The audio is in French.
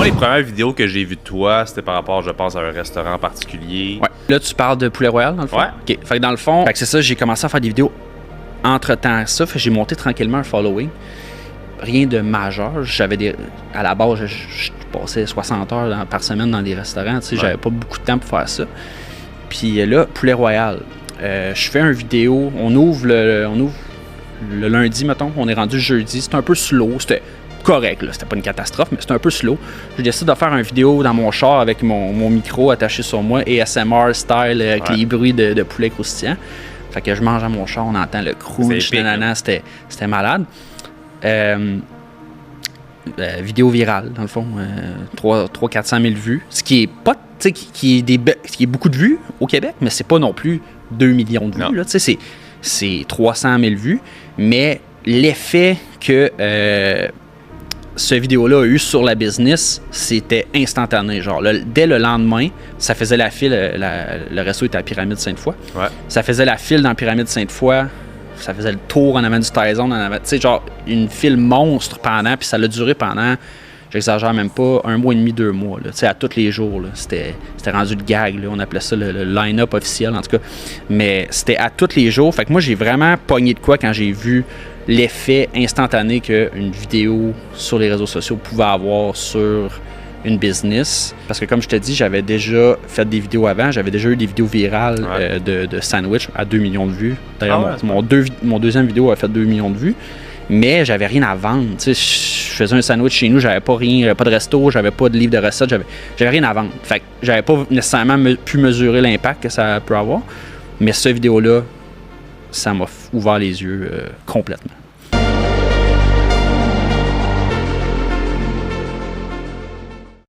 les premières vidéos que j'ai vues de toi, c'était par rapport, je pense, à un restaurant en particulier. Ouais. Là, tu parles de Poulet Royal, dans le fond? Ouais. OK. Fait que dans le fond, c'est ça, j'ai commencé à faire des vidéos entre-temps ça. Fait que j'ai monté tranquillement un following. Rien de majeur. À la base, je passais 60 heures par semaine dans des restaurants. Tu sais, j'avais pas beaucoup de temps pour faire ça. Puis là, Poulet Royal. Je fais une vidéo. On ouvre le lundi, mettons. On est rendu jeudi. C'était un peu slow. C'était correct, là. C'était pas une catastrophe, mais c'était un peu slow. Je décide de faire une vidéo dans mon char avec mon micro attaché sur moi, ASMR style, avec les bruits de poulet croustillant. Fait que je mange à mon char, on entend le crunch, c'était malade. Vidéo virale, dans le fond, 300-400 000 vues, ce qui est pas, tu sais, qui est beaucoup de vues au Québec, mais c'est pas non plus 2 millions de vues, là, tu sais, c'est 300 000 vues, mais l'effet que ce vidéo-là a eu sur la business, c'était instantané. Genre, dès le lendemain, ça faisait la file. Le resto était à Pyramide Sainte-Foy. Ouais. Ça faisait la file dans Pyramide Sainte-Foy. Ça faisait le tour en avant du Tyson. Tu sais, genre, une file monstre pendant. Puis ça a duré pendant, j'exagère même pas, 1 mois et demi, 2 mois. Tu sais, à tous les jours. Là. C'était rendu le gag. Là. On appelait ça le line-up officiel, en tout cas. Mais c'était à tous les jours. Fait que moi, j'ai vraiment pogné de quoi quand j'ai vu l'effet instantané qu'une vidéo sur les réseaux sociaux pouvait avoir sur une business. Parce que comme je te dis, j'avais déjà fait des vidéos avant. J'avais déjà eu des vidéos virales de sandwich à 2 millions de vues. D'ailleurs, mon deuxième vidéo a fait 2 millions de vues. Mais j'avais rien à vendre. Tu sais, je faisais un sandwich chez nous, j'avais pas rien, j'avais pas de resto, j'avais pas de livre de recettes, j'avais rien à vendre. Fait que j'avais pas nécessairement pu mesurer l'impact que ça peut avoir. Mais cette vidéo-là, ça m'a ouvert les yeux complètement.